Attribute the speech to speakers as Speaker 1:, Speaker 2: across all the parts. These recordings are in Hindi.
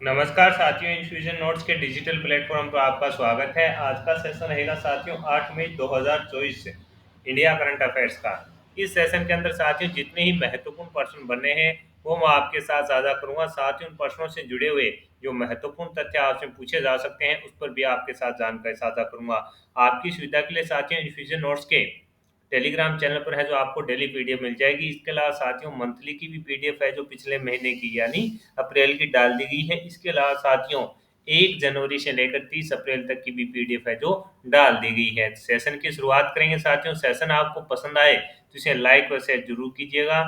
Speaker 1: नमस्कार साथियों, इन्फ्यूजन नोट्स के डिजिटल प्लेटफॉर्म पर आपका स्वागत है। आज का सेशन रहेगा साथियों 8 मई 2024 से इंडिया करंट अफेयर्स का। इस सेशन के अंदर साथियों जितने ही महत्वपूर्ण प्रश्न बने हैं वो मैं आपके साथ साझा करूंगा। साथ ही उन प्रश्नों से जुड़े हुए जो महत्वपूर्ण तथ्य आपसे पूछे जा सकते हैं उस पर भी आपके साथ जानकारी साझा करूंगा। आपकी सुविधा के लिए साथियों इन्फ्यूजन नोट्स के टेलीग्राम चैनल पर है जो आपको डेली पीडीएफ मिल जाएगी। इसके अलावा साथियों मंथली की भी पीडीएफ है जो पिछले महीने की यानी अप्रैल की डाल दी गई है। इसके अलावा साथियों 1 जनवरी से लेकर 30 अप्रैल तक की भी पीडीएफ है जो डाल दी गई है। सेशन की शुरुआत करेंगे साथियों। सेशन आपको पसंद आए तो इसे लाइक व शेयर जरूर कीजिएगा।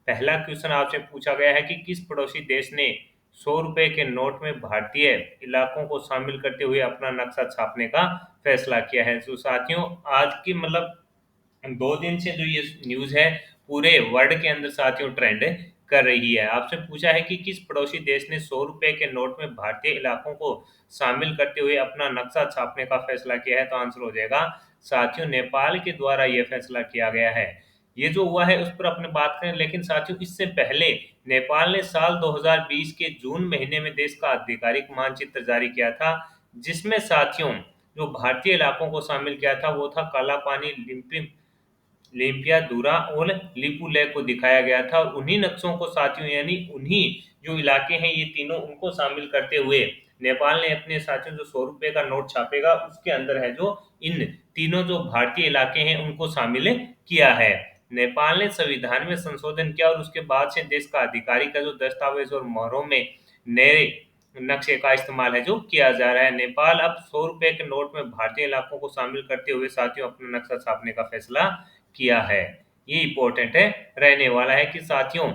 Speaker 1: पहला क्वेश्चन आपसे पूछा गया है कि किस पड़ोसी देश ने 100 रुपए के नोट में भारतीय इलाकों को शामिल करते हुए अपना नक्शा छापने का फैसला किया है। तो साथियों आज की 2 दिन से जो ये न्यूज है पूरे वर्ल्ड के अंदर साथियों ट्रेंड कर रही है। आपसे पूछा है कि किस पड़ोसी देश ने 100 रुपए के नोट में भारतीय इलाकों को शामिल करते हुए अपना नक्शा छापने का फैसला किया है। तो आंसर हो जाएगा साथियों नेपाल के द्वारा यह फैसला किया गया है। ये जो हुआ है उस पर अपने बात करें, लेकिन साथियों इससे पहले नेपाल ने साल 2020 के जून महीने में देश का आधिकारिक मानचित्र जारी किया था, जिसमें साथियों जो भारतीय इलाकों को शामिल किया था वो था काला पानी, लिम्पिया दूरा और लिपू लेक को दिखाया गया था। और उन्हीं नक्शों को साथियों यानी उन्हीं जो इलाके हैं ये तीनों उनको शामिल करते हुए नेपाल ने अपने साथियों जो 100 रुपए का नोट छापेगा उसके अंदर है जो इन तीनों जो भारतीय इलाके हैं उनको शामिल किया है। नेपाल ने संविधान में संशोधन किया और उसके बाद से देश का आधिकारिक का जो दस्तावेज और मोहरों में नए नक्शे का इस्तेमाल है जो किया जा रहा है। नेपाल अब 100 रुपए के नोट में भारतीय इलाकों को शामिल करते हुए साथियों अपना नक्शा छापने का फैसला किया है। ये इम्पोर्टेंट है रहने वाला है कि साथियों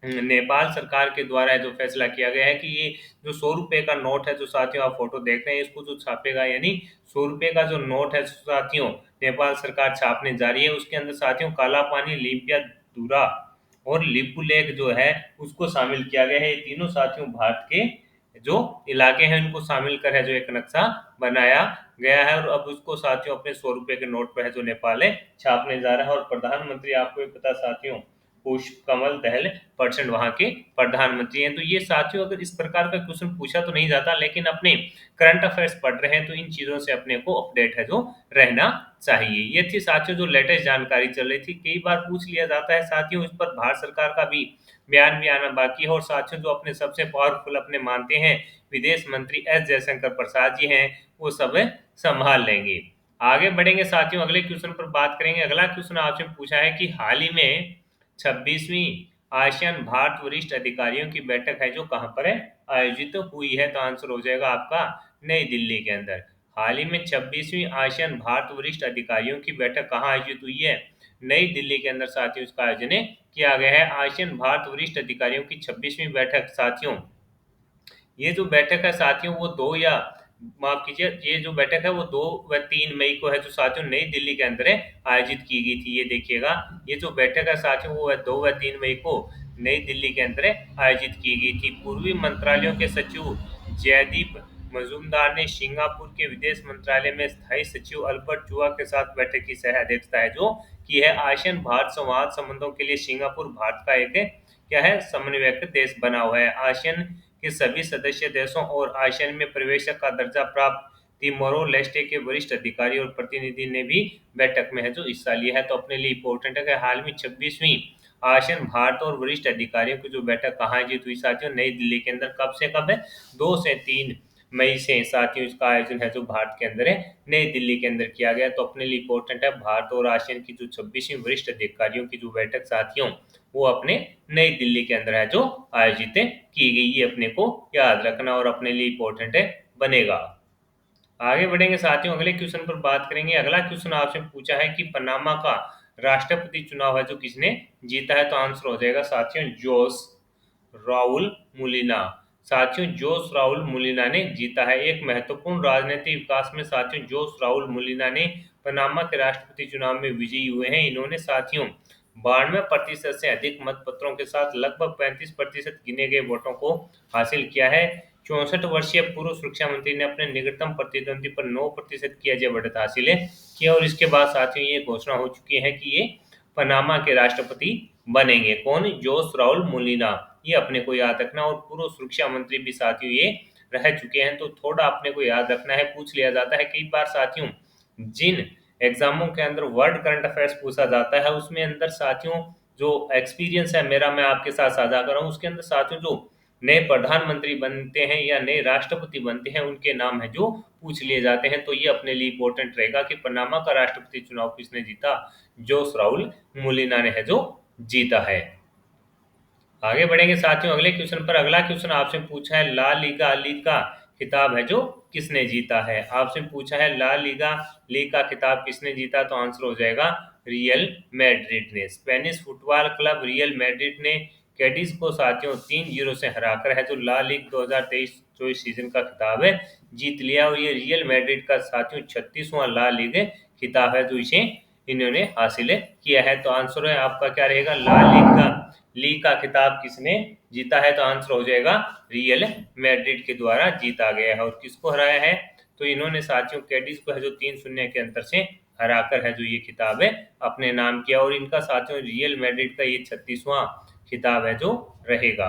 Speaker 1: नेपाल सरकार के द्वारा जो फैसला किया गया है कि ये जो 100 रुपए का नोट है जो साथियों आप फोटो देख रहे हैं इसको जो छापेगा यानी 100 रुपए का जो नोट है साथियों नेपाल सरकार छापने जा रही है उसके अंदर साथियों काला पानी, लिम्पिया दूरा और लिपू लेक जो है उसको शामिल किया गया है। ये तीनों साथियों भारत के जो इलाके हैं उनको शामिल कर है जो एक नक्शा बनाया गया है। और अब उसको साथियों अपने 100 रुपए के नोट पर है जो नेपाल है छापने जा रहा है। और प्रधानमंत्री आपको ये पता साथियों पुष्प कमल दहल परसेंट वहां के प्रधानमंत्री हैं। तो ये साथियों अगर इस प्रकार का क्वेश्चन पूछा तो नहीं जाता, लेकिन अपने करंट अफेयर्स पढ़ रहे हैं तो इन चीजों से अपने को अपडेट है जो रहना चाहिए। ये थी साथियों जो लेटेस्ट जानकारी चल रही थी। कई बार पूछ लिया जाता है साथियों इस पर भारत सरकार का भी बयान भी आना बाकी है। और साथियों जो अपने सबसे पावरफुल अपने मानते हैं विदेश मंत्री एस जयशंकर प्रसाद जी हैं वो सब संभाल लेंगे। आगे बढ़ेंगे साथियों, अगले क्वेश्चन पर बात करेंगे। अगला क्वेश्चन आपसे पूछा है कि हाल ही में 26वीं आसियान भारत वरिष्ठ अधिकारियों की बैठक है जो कहां पर है आयोजित हुई है। तो आंसर हो जाएगा आपका नई दिल्ली के अंदर। हाल ही में 26वीं आसियान भारत वरिष्ठ अधिकारियों की बैठक कहाँ आयोजित हुई है? नई दिल्ली के अंदर साथियों इसका आयोजन किया गया है। आसियान भारत वरिष्ठ अधिकारियों की 26वीं बैठक साथियों, ये जो बैठक है साथियों वो दो या माफ कीजिए ये जो बैठक है वो 2 व 3 मई को है जो साथियों नई दिल्ली के अंदर आयोजित की गई थी। ये देखिएगा ये जो बैठक है साथियों वो है 2 व 3 मई को नई दिल्ली के अंदर आयोजित की गई थी। पूर्वी मंत्रालयों के सचिव जयदीप मजूमदार ने सिंगापुर के विदेश मंत्रालय में स्थायी सचिव अल्बर्ट चुआ के साथ बैठक की सह अध्यक्षता है जो की है। आसियान भारत संवाद संबंधों के लिए सिंगापुर भारत का एक क्या है समन्वयक देश बना हुआ है। आसियान के सभी सदस्य देशों और आसियान में प्रवेशक का दर्जा प्राप्त तिमोर लेस्टे के वरिष्ठ अधिकारी और प्रतिनिधि ने भी बैठक में है जो हिस्सा लिया है। तो अपने लिए इम्पोर्टेंट है कि हाल में 26वीं आसियान भारत और वरिष्ठ अधिकारियों की जो बैठक कहाँ आयोजित हुई साथियों नई दिल्ली के अंदर। कब से कब है? 2 से 3 मई से साथियों इसका आयोजन है जो भारत के अंदर है नई दिल्ली के अंदर किया गया। तो अपने लिए इम्पोर्टेंट है भारत और आसियान की जो 26वीं वरिष्ठ अधिकारियों की जो बैठक साथियों वो अपने नई दिल्ली के अंदर है जो आयोजित की गई। ये अपने को याद रखना और अपने लिए इम्पोर्टेंट है बनेगा। आगे बढ़ेंगे साथियों, अगले क्वेश्चन पर बात करेंगे। अगला क्वेश्चन आपसे पूछा है कि पनामा का राष्ट्रपति चुनाव है जो किसने जीता है? तो आंसर हो जाएगा साथियों जोस राउल मुलिना। साथियों जोस राउल मुलिना ने जीता है। एक महत्वपूर्ण राजनीतिक विकास में साथियों जोस राउल मुलिना ने पनामा के राष्ट्रपति चुनाव में विजयी हुए हैं। इन्होंने साथियों 92% से अधिक मतपत्रों के साथ लगभग 35% गिने गए वोटों को हासिल किया है। 64 वर्षीय पूर्व सुरक्षा मंत्री ने अपने निकटतम प्रतिद्वंदी पर 9% की अजय बढ़त हासिल किया। और इसके बाद साथियों ये घोषणा हो चुकी है कि ये पनामा के राष्ट्रपति बनेंगे। कौन? जोस राउल मोलिना। ये अपने को याद रखना। और पूर्व सुरक्षा मंत्री भी साथियों ये रह चुके हैं, तो थोड़ा अपने को याद रखना है। पूछ लिया जाता है कई बार साथियों, जिन एग्जामों के अंदर वर्ल्ड करंट अफेयर्स पूछा जाता है उसमें अंदर साथियों जो एक्सपीरियंस है मेरा, मैं आपके साथ साझा कर रहा हूँ। उसके अंदर साथियों जो नए प्रधानमंत्री बनते हैं या नए राष्ट्रपति बनते हैं उनके नाम है जो पूछ लिए जाते हैं। तो ये अपने लिए इंपॉर्टेंट रहेगा कि पनामा का राष्ट्रपति चुनाव किसने जीता? जोस राउल मोलिना ने है जो जीता है। आगे बढ़ेंगे साथियों अगले क्वेश्चन पर। अगला क्वेश्चन आपसे पूछा है ला लीगा लीग का खिताब है जो किसने जीता है? आपसे पूछा है ला लीगा लीग का खिताब किसने जीता? तो आंसर हो जाएगा रियल मैड्रिड ने। Spanish football club real Madrid ने कैडिज को साथियों 3-0 से हराकर है जो ला लीग 2023-24 सीजन का खिताब है जीत लिया। और ये रियल मैड्रिड का साथियों 36वां ला लीग खिताब है जो इसे इन्होंने हासिल किया है। तो आंसर है आपका क्या रहेगा? ला लीग का खिताब किसने जीता है? तो आंसर हो जाएगा रियल मैड्रिड के द्वारा जीता गया है। और किसको हराया है? तो इन्होंने साथियों कैडिज को है जो 3-0 के अंतर से हराकर है जो ये खिताब है अपने नाम किया। और इनका साथियों रियल मैड्रिड का ये 36वां खिताब है जो रहेगा।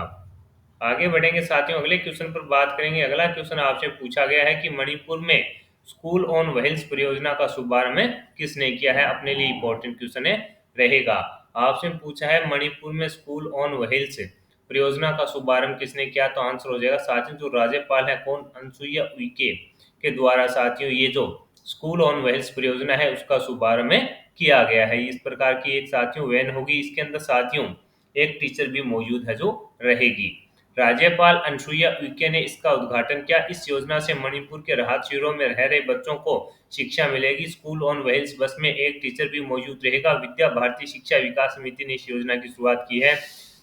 Speaker 1: आगे बढ़ेंगे साथियों अगले क्वेश्चन पर बात करेंगे। अगला क्वेश्चन आपसे पूछा गया है कि मणिपुर में स्कूल ऑन व्हील्स परियोजना का शुभारंभ किसने किया है? अपने लिए इंपॉर्टेंट क्वेश्चन है रहेगा। आपसे पूछा है मणिपुर में स्कूल ऑन व्हील्स परियोजना का शुभारंभ किसने किया? तो आंसर हो जाएगा साथियों जो राज्यपाल है कौन? अनसुईया उइके के द्वारा साथियों ये जो स्कूल ऑन व्हील्स परियोजना है उसका शुभारंभ किया गया है। इस प्रकार की एक साथियों वैन होगी, इसके अंदर साथियों एक टीचर भी मौजूद है जो रहेगी। राज्यपाल अनुसुईया उइके ने इसका उद्घाटन किया। इस योजना से मणिपुर के राहत शिविरों में रह रहे बच्चों को शिक्षा मिलेगी। स्कूल ऑन व्हील्स बस में एक टीचर भी मौजूद रहेगा। विद्या भारती शिक्षा विकास समिति ने इस योजना की शुरुआत की है।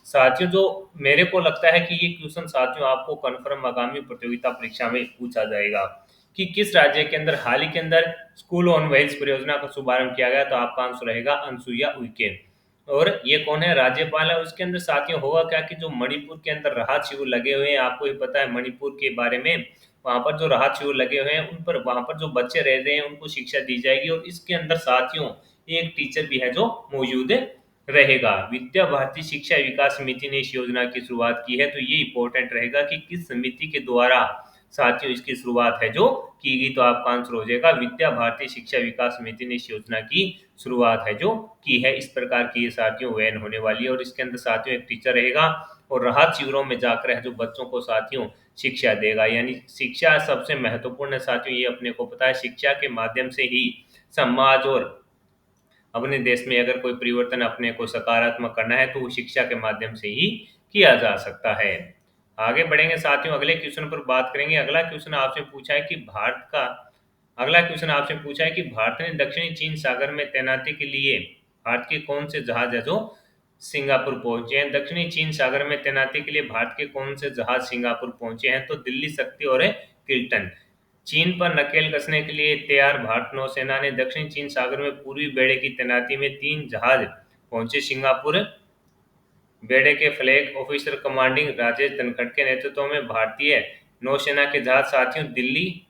Speaker 1: साथियों जो मेरे को लगता है कि ये क्वेश्चन साथियों आपको कन्फर्म आगामी प्रतियोगिता परीक्षा में पूछा जाएगा कि किस राज्य के अंदर हाल ही के अंदर स्कूल ऑन व्हील्स परियोजना का शुभारंभ किया गया। तो आपका आंसर रहेगा अनसुईया उइके। और ये कौन है? राज्यपाल है। उसके अंदर साथियों होगा क्या कि जो मणिपुर के अंदर राहत शिविर लगे हुए हैं, आपको ये पता है मणिपुर के बारे में, वहां पर जो राहत शिविर लगे हुए हैं उन पर वहां पर जो बच्चे रह रहे हैं उनको शिक्षा दी जाएगी। और इसके अंदर साथियों एक टीचर भी है जो मौजूद रहेगा। विद्या भारती शिक्षा विकास समिति ने इस योजना की शुरुआत की है। तो ये इंपॉर्टेंट रहेगा कि किस समिति के द्वारा साथियों इसकी शुरुआत है जो की गई। तो आपका आंसर हो जाएगा विद्या भारती शिक्षा विकास समिति ने इस योजना की शुरुआत है जो की है। इस प्रकार की ये साथियों वैन होने वाली है। और इसके अंदर साथियों एक टीचर रहेगा और राहत शिविरों में जाकर है जो बच्चों को साथियों शिक्षा देगा। यानी शिक्षा सबसे महत्वपूर्ण है साथियों, ये अपने को पता है। शिक्षा के माध्यम से ही समाज और अपने देश में अगर कोई परिवर्तन अपने को सकारात्मक करना है तो वो शिक्षा के माध्यम से ही किया जा सकता है। आगे बढ़ेंगे साथियों अगले क्वेश्चन पर बात करेंगे। अगला क्वेश्चन आपसे पूछा है कि भारत का अगला क्वेश्चन आपसे पूछा है कि भारत ने दक्षिणी चीन सागर में तैनाती के लिए भारत के कौन से जहाज है जो सिंगापुर पहुंचे हैं? दक्षिणी चीन सागर में तैनाती के लिए भारत के कौन से जहाज सिंगापुर पहुंचे हैं? तो दिल्ली शक्ति और किल्टन। चीन पर नकेल कसने के लिए तैयार भारत नौसेना ने दक्षिण चीन सागर में पूर्वी बेड़े की तैनाती में 3 जहाज पहुंचे सिंगापुर। बेड़े के flag officer commanding Rajesh Dhankhar के नेतृत्व में भारतीय नौसेना के जहाज साथियों दिल्ली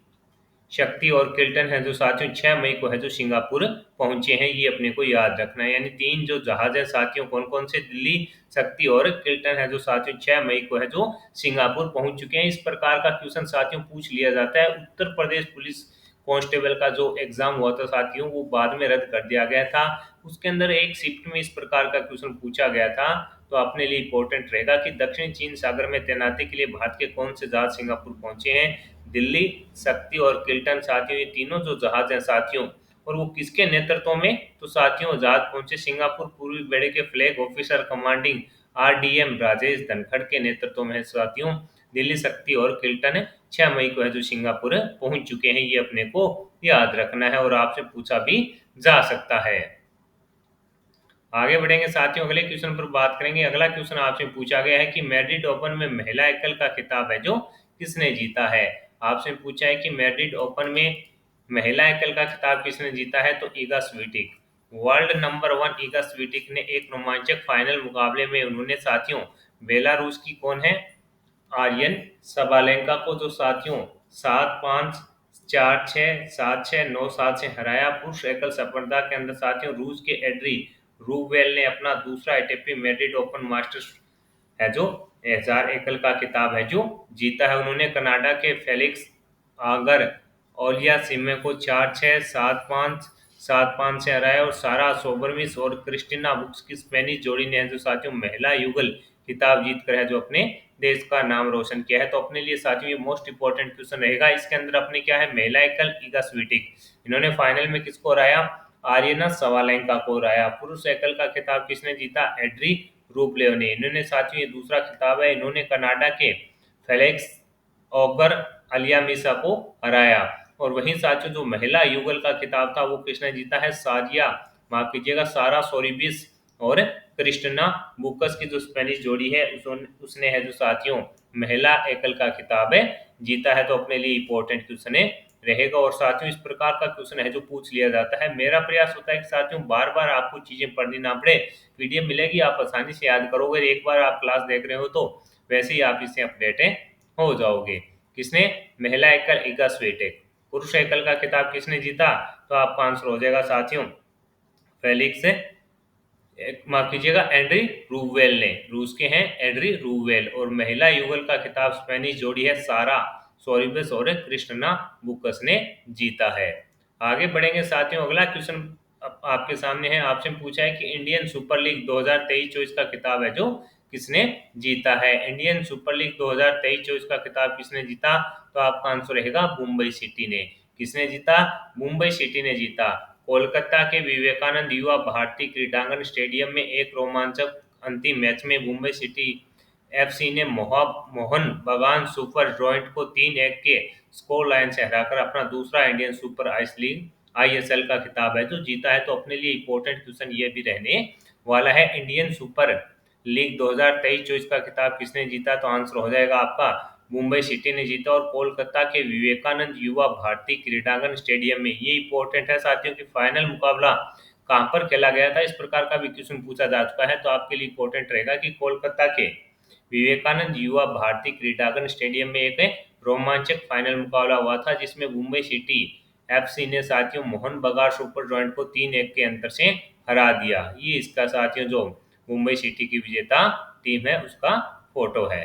Speaker 1: शक्ति और किल्टन है जो साथियों 6 मई को है जो सिंगापुर पहुंचे हैं। ये अपने को याद रखना है। यानी 3 जो जहाज है साथियों कौन कौन से? दिल्ली शक्ति और किल्टन है जो साथियों 6 मई को है जो सिंगापुर पहुंच चुके हैं। इस प्रकार का क्वेश्चन साथियों पूछ लिया जाता है। उत्तर प्रदेश पुलिस कांस्टेबल का जो एग्जाम हुआ था साथियों वो बाद में रद्द कर दिया गया था। उसके अंदर एक शिफ्ट में इस प्रकार का क्वेश्चन पूछा गया था। तो अपने लिए इंपॉर्टेंट रहेगा कि दक्षिण चीन सागर में तैनाती के लिए भारत के कौन से जहाज सिंगापुर पहुंचे हैं? दिल्ली शक्ति और किल्टन साथियों ये तीनों जो जहाज हैं साथियों, और वो किसके नेतृत्व में? तो साथियों जहाज पहुंचे सिंगापुर पूर्वी बेड़े के flag officer commanding RDM Rajesh Dhankhar के नेतृत्व में है साथियों। दिल्ली शक्ति और किल्टन 6 मई को है जो सिंगापुर पहुंच चुके हैं। ये अपने को याद रखना है और आपसे पूछा भी जा सकता है। आगे बढ़ेंगे साथियों अगले क्वेश्चन पर बात करेंगे। अगला क्वेश्चन आपसे पूछा गया है कि मैड्रिड ओपन में महिला एकल का खिताब है जो किसने जीता है? आपसे पूछा है कि मैड्रिड ओपन में महिला एकल का खिताब किसने जीता है? तो ईगा स्वीटिक। वर्ल्ड नंबर 1 ईगा स्वीटिक ने एक रोमांचक फाइनल मुकाबले में उन्होंने साथियों बेलारूस की कौन है? आर्यन सबालेंका को जो साथियों 7-5 4-6 7-6 9-7 से हराया। पुरुष एकल स्पर्धा के अंदर साथियों रूस के एड्री रूवेल ने अपना दूसरा एटीपी मैड्रिड ओपन मास्टर्स है जो 1000 एकल का खिताब है जो जीता है। उन्होंने कनाडा के फेलिक्स आगर ओलिया सिमे को 4-6, 7-5, 7-5 से हराया और सारा सोबरमिस और क्रिस्टिना बुक्स की स्पेनिश जोड़ी ने जो साथियों महिला युगल खिताब जीत कर है जो अपने देश का नाम रोशन किया है। तो अपने लिए साथियों ये मोस्ट इंपॉर्टेंट क्वेश्चन रहेगा। इसके अंदर अपने क्या है, महिला एकल ईगा स्वीटिक, इन्होंने फाइनल में किसको हराया, आर्यना सवालेंका को हराया। पुरुष एकल का खिताब किसने जीता, एड्री रूबलेव ने। इन्होंने साथियों ये दूसरा खिताब है, इन्होंने कनाडा के फेलिक्स ऑगर अलियामिसा को हराया। और वहीं साथियों जो महिला युगल का खिताब था वो किसने जीता है, साजिया, माफ कीजिएगा, सारा सोरिबिस और क्रिस्टिना बुकस की जो स्पेनिश जोड़ी है उसने है जो साथियों महिला एकल का खिताब है जीता है। तो अपने लिए इंपॉर्टेंट क्वेश्चन है रहेगा। और साथियों इस प्रकार का क्वेश्चन है जो पूछ लिया जाता है। मेरा प्रयास होता है कि साथियों बार बार आपको चीजें पढ़नी ना पड़े, पीडीएफ मिलेगी आप आसानी से याद करोगे। एक बार आप क्लास देख रहे हो तो वैसे ही आप इससे अपडेट हो जाओगे। किसने, महिला एकल ईगा स्वीटेक। पुरुष एकल का खिताब किसने जीता, तो आपका आंसर हो जाएगा साथियों फेलिक्स, माफ कीजिएगा, एंड्री रूवेल ने। रूस के हैं एंड्री रूवेल। और महिला युगल का खिताब स्पेनिश जोड़ी है सारा सोरिबस और क्रिस्टिना बुकस ने जीता है। आगे बढ़ेंगे साथियों, अगला क्वेश्चन आपके सामने है। आपसे पूछा है कि इंडियन सुपर लीग 2023-24 का खिताब है जो किसने जीता है। इंडियन सुपर लीग 2023-24 का खिताब किसने जीता, तो आपका आंसर रहेगा मुंबई सिटी ने। किसने जीता, मुंबई सिटी ने जीता। कोलकाता के विवेकानंद युवा भारती क्रीडांगन स्टेडियम में एक रोमांचक अंतिम मैच में मुंबई सिटी एफसी ने मोहन बगान सुपर जॉइंट को 3-1 के स्कोर लाइन से हराकर अपना दूसरा Indian super ice league ISL का खिताब है जो जीता है। तो अपने लिए इंपॉर्टेंट क्वेश्चन ये भी रहने वाला है, इंडियन सुपर लीग 2023-24 का खिताब किसने जीता, तो आंसर हो जाएगा आपका मुंबई सिटी ने जीता। और कोलकाता के विवेकानंद युवा भारती क्रीडांगन स्टेडियम में, ये इंपॉर्टेंट है साथियों कि फाइनल मुकाबला कहां पर खेला गया था, इस प्रकार का भी क्वेश्चन पूछा जा चुका है। तो आपके लिए इंपॉर्टेंट रहेगा कि कोलकाता के विवेकानंद युवा भारती क्रीडांगन स्टेडियम में एक रोमांचक फाइनल मुकाबला हुआ था जिसमें मुंबई सिटी एफसी ने साथियों मोहन बगान सुपर जॉइंट को 3-1 के अंतर से हरा दिया। ये इसका साथियों जो मुंबई सिटी की विजेता टीम है उसका फोटो है।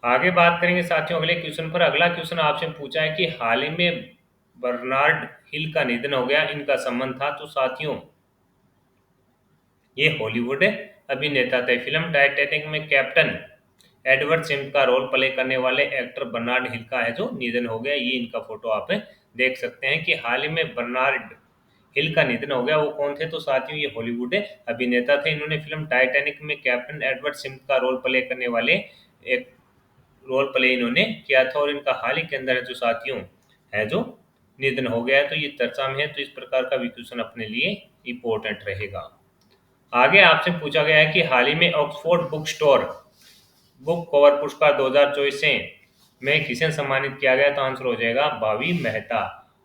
Speaker 1: आगे बात करेंगे साथियों अगले क्वेश्चन पर। अगला क्वेश्चन आपसे पूछा है कि हाल ही में बर्नार्ड हिल का निधन हो गया, इनका संबंध था, तो साथियों ये हॉलीवुड अभिनेता थे। फिल्म टाइटैनिक में कैप्टन एडवर्ड सिम्स का रोल प्ले करने वाले एक्टर बर्नार्ड हिल का है जो निधन हो गया। ये इनका फोटो आप देख सकते हैं कि हाल ही में बर्नार्ड हिल का निधन हो गया। वो कौन थे, तो साथियों ये हॉलीवुड अभिनेता थे। इन्होंने फिल्म टाइटैनिक में कैप्टन एडवर्ड सिम्स का रोल प्ले करने वाले एक रोल प्ले इन्होंने किया था। और इनका हाल ही के अंदर जो साथियों है जो निधन हो गया है, तो ये चर्चा में है। तो इस प्रकार का भी क्वेश्चन अपने लिए इंपॉर्टेंट रहेगा। आगे आपसे पूछा गया है कि हाल ही में Oxford Bookstore book cover पुरस्कार 2024 से में किसे सम्मानित किया गया, तो आंसर हो जाएगा भावी Mehta.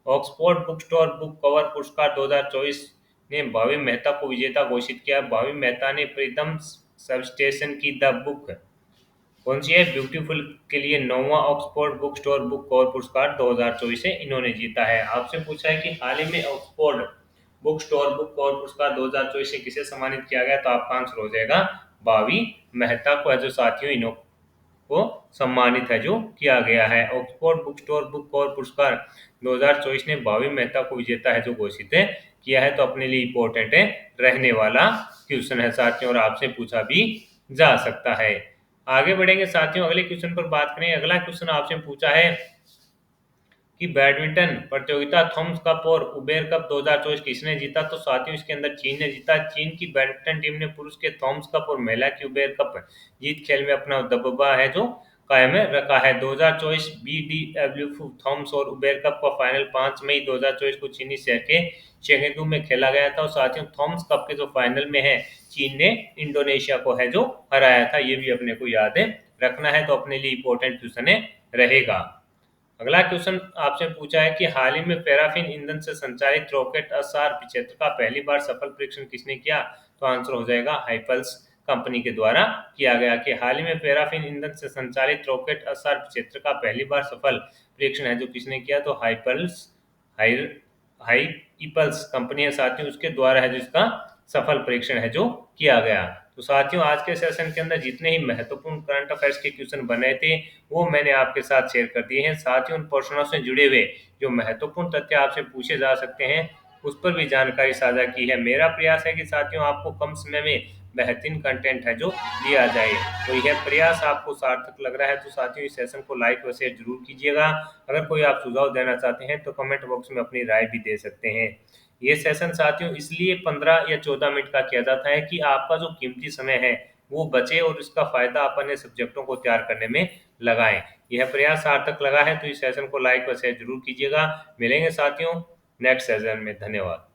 Speaker 1: Oxford Bookstore book cover पुरस्कार 2024 ने भावी मेहता को विजेता घोषित किया। भावी मेहता ने प्रीतम सबस्टेशन की द बुक कौन सी है, ब्यूटीफुल के लिए 9वां Oxford Bookstore book cover पुरस्कार 2024 से इन्होंने जीता है। आपसे पूछा है कि हाल ही में Oxford Bookstore book cover पुरस्कार 2024 से किसे सम्मानित किया गया, तो आपका आंसर हो जाएगा भावी मेहता को है जो साथियों इन्हों को सम्मानित है जो किया गया है। Oxford Bookstore book cover पुरस्कार 2024 ने भावी मेहता को विजेता है जो घोषित है किया है। तो अपने लिए इंपॉर्टेंट है रहने वाला क्वेश्चन है साथियों, और आपसे पूछा भी जा सकता है। आगे बढ़ेंगे साथियों अगले क्वेश्चन पर बात करें। अगला क्वेश्चन आपसे पूछा है कि बैडमिंटन प्रतियोगिता थॉमस कप और उबेर कप 2024 किसने जीता, तो साथियों इसके अंदर चीन ने जीता। चीन की बैडमिंटन टीम ने पुरुष के थॉमस कप और महिला की उबेर कप जीत खेल में अपना दबदबा है जो कायम रखा है। 2024 बीडीडब्ल्यू थॉमस और उबेर कप का फाइनल 5 मई 2024 को चीनी शहर के चेंगडू में खेला गया था। और साथियों थॉमस कप के जो फाइनल में है चीन ने इंडोनेशिया को है जो हराया था। ये भी अपने को याद रखना है। तो अपने लिए इंपॉर्टेंट क्वेश्चन रहेगा। अगला क्वेश्चन आपसे पूछा है कि हाल ही में पैराफिन ईंधन से संचालित रॉकेट एसआर 75 का पहली बार सफल परीक्षण किसने किया, तो आंसर हो जाएगा हाइपल्स कंपनी के द्वारा किया गया। कि हाल ही में पैराफिन ईंधन से संचालित रॉकेट एसआर 75 का पहली बार सफल परीक्षण है जो किसने किया, तो हाइपल्स हाई इपल्स कंपनी है साथियों, उसके द्वारा है जिसका सफल परीक्षण है जो किया गया। तो साथियों आज के सेशन के अंदर जितने ही महत्वपूर्ण करंट अफेयर्स के क्वेश्चन बने थे वो मैंने आपके साथ शेयर कर दिए हैं। साथियों उन प्रश्नों से जुड़े हुए जो महत्वपूर्ण तथ्य आपसे पूछे जा सकते हैं उस पर भी जानकारी साझा की है। मेरा प्रयास है कि साथियों आपको कम समय में बेहतरीन कंटेंट है जो दिया जाए। तो यह प्रयास आपको सार्थक लग रहा है तो साथियों इस सेशन को लाइक व शेयर जरूर कीजिएगा। अगर कोई आप सुझाव देना चाहते हैं तो कमेंट बॉक्स में अपनी राय भी दे सकते हैं। ये सेशन साथियों इसलिए 15 या 14 मिनट का किया जाता है कि आपका जो कीमती समय है वो बचे और इसका फायदा आप अपने सब्जेक्टों को तैयार करने में लगाएं। यह प्रयास सार्थक लगा है तो इस सेशन को लाइक व शेयर जरूर कीजिएगा। मिलेंगे साथियों नेक्स्ट सेशन में। धन्यवाद।